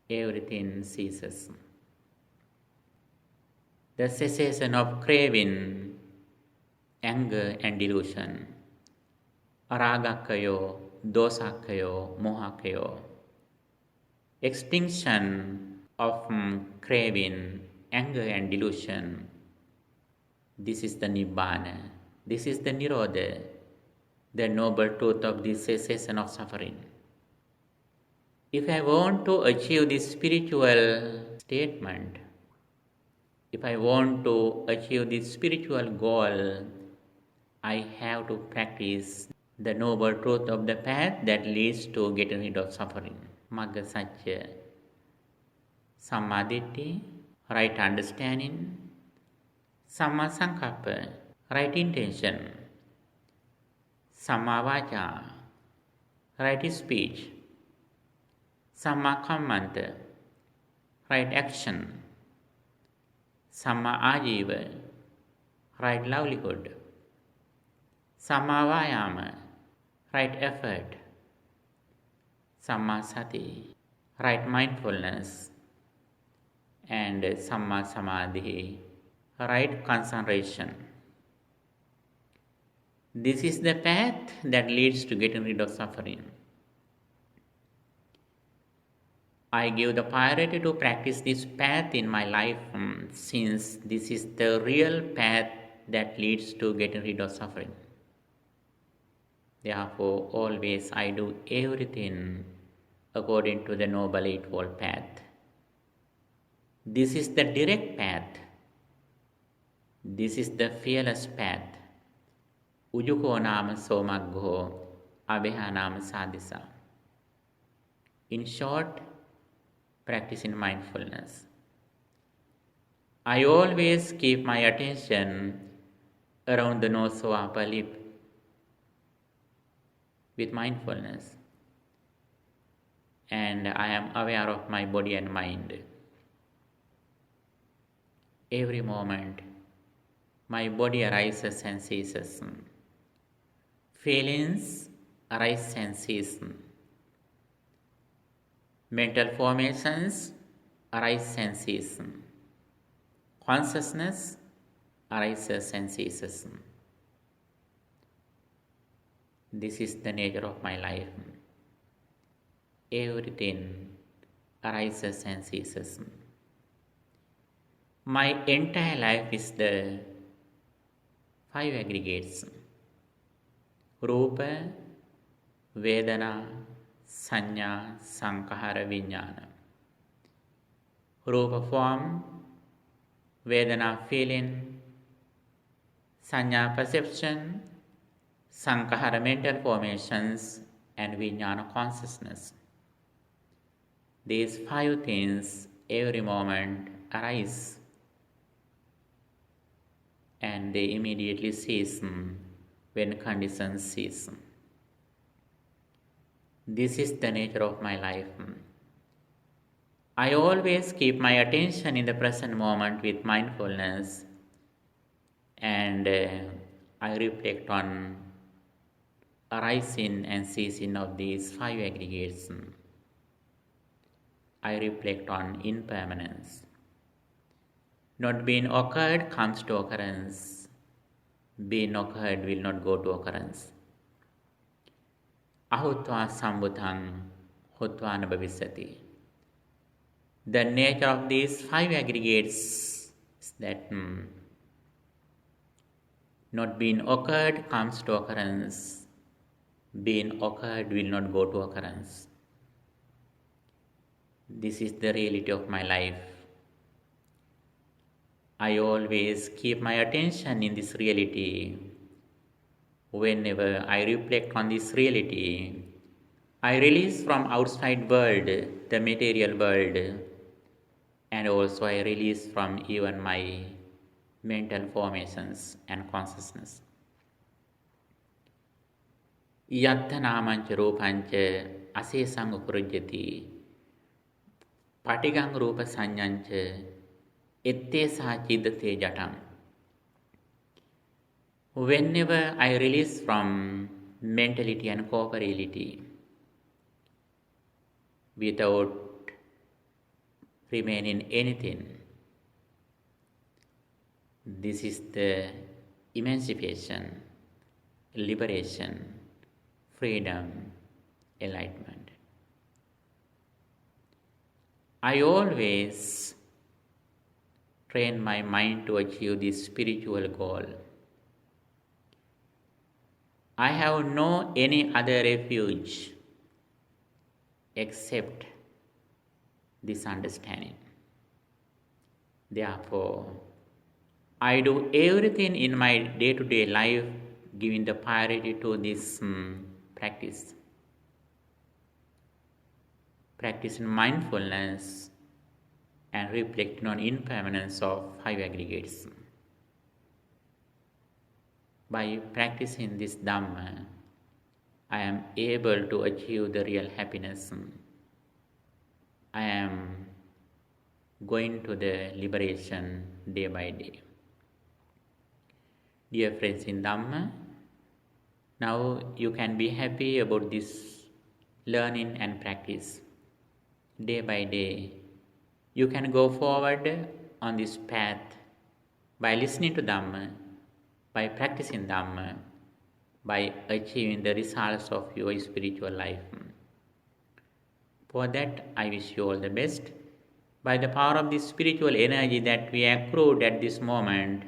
everything ceases. The cessation of craving, anger and delusion, aragakayo, dosakayo, mohakayo. Extinction of craving, anger and delusion. This is the Nibbana. This is the Nirodha, the noble truth of the cessation of suffering. If I want to achieve this spiritual statement, if I want to achieve this spiritual goal, I have to practice the noble truth of the path that leads to getting rid of suffering. Magga Satya, Sammaditthi, right understanding, Samma Sankappa, right intention, Samma Vaca, right speech, Samma Kammanta, right action, Samma Ajiva, right livelihood, Samma Vayama, right effort, Samma Sati, right mindfulness, and Samma Samadhi, right concentration. This is the path that leads to getting rid of suffering. I give the priority to practice this path in my life since this is the real path that leads to getting rid of suffering. Therefore, always I do everything according to the Noble Eightfold Path. This is the direct path. This is the fearless path. Ujuko nama somaggo, abeha nama sadisa. In short, practice in mindfulness. I always keep my attention around the nose or upper lip with mindfulness, and I am aware of my body and mind. Every moment My body arises and ceases. Feelings arise and cease. Mental formations arise and cease. Consciousness arises and ceases. This is the nature of my life. Everything arises and ceases. My entire life is the 5 aggregates. Rupa, Vedana, Sanya, Sankhara, Vijnana. Rupa form, Vedana feeling, Sanya perception, Sankhara mental formations, and Vijnana consciousness. These 5 things every moment arise and they immediately cease when conditions cease. This is the nature of my life. I always keep my attention in the present moment with mindfulness, and I reflect on arising and ceasing of these 5 aggregates. I reflect on impermanence. Not being occurred comes to occurrence. Being occurred will not go to occurrence. Ahutva sambhutang hutva nabhavisati. The nature of these 5 aggregates is that not being occurred comes to occurrence. Being occurred will not go to occurrence. This is the reality of my life. I always keep my attention in this reality. Whenever I reflect on this reality, I release from outside world, the material world, and also I release from even my mental formations and consciousness. Yattha namancha rupancha asesang upurujyati patigang rupa sanyancha ettesa chidate jatam. Whenever I release from mentality and corporeality without remaining anything, this is the emancipation, liberation, freedom, enlightenment. I always train my mind to achieve this spiritual goal. I have no any other refuge except this understanding. Therefore, I do everything in my day-to-day life giving the priority to this practice. Practicing mindfulness and reflecting on impermanence of 5 aggregates. By practicing this Dhamma, I am able to achieve the real happiness. I am going to the liberation day by day. Dear friends in Dhamma, now you can be happy about this learning and practice. Day by day, you can go forward on this path by listening to Dhamma, by practicing Dhamma, by achieving the results of your spiritual life. For that, I wish you all the best. By the power of this spiritual energy that we accrued at this moment,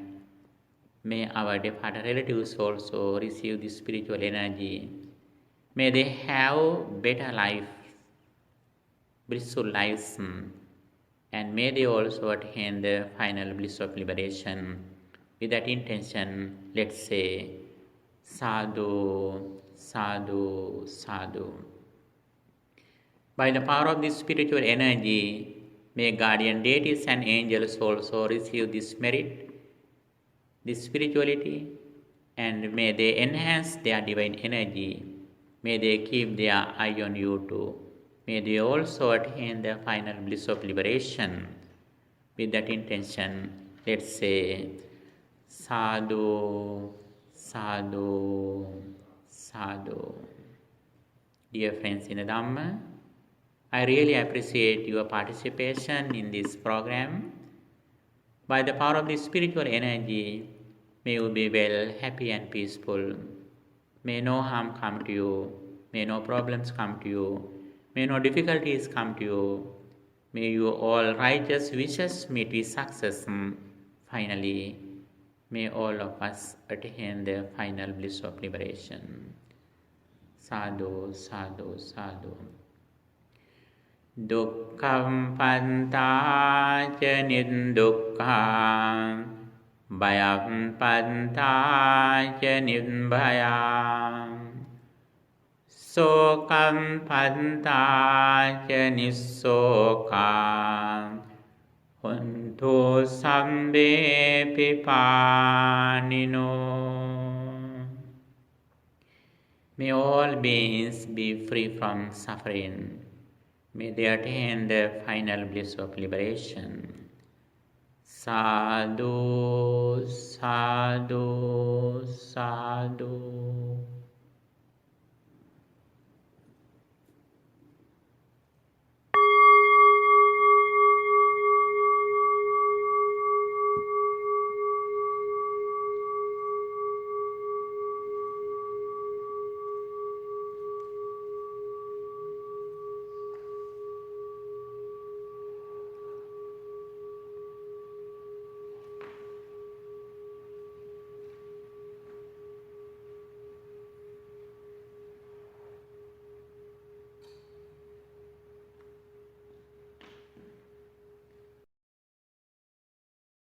may our departed relatives also receive this spiritual energy. May they have better life, blissful lives, and may they also attain the final bliss of liberation. With that intention, let's say, Sadhu, Sadhu, Sadhu. By the power of this spiritual energy, may guardian deities and angels also receive this merit, this spirituality, and may they enhance their divine energy. May they keep their eye on you too. May they also attain the final bliss of liberation. With that intention, let's say, Sadhu, sadhu, sadhu. Dear friends in the Dhamma, I really appreciate your participation in this program. By the power of the spiritual energy, may you be well, happy and peaceful. May no harm come to you. May no problems come to you. May no difficulties come to you. May your all righteous wishes meet with success. Finally, may all of us attain the final bliss of liberation. Sadhu, sadhu, sadhu. Dukkhaṃ pantāca niddukkhaṃ Bhayaṃ pantāca nibhayāṃ Sokaṃ pantāca nissokaṃ Hontu sabbe pipānino. May all beings be free from suffering. May they attain the final bliss of liberation. Sadhu, sadhu, sadhu.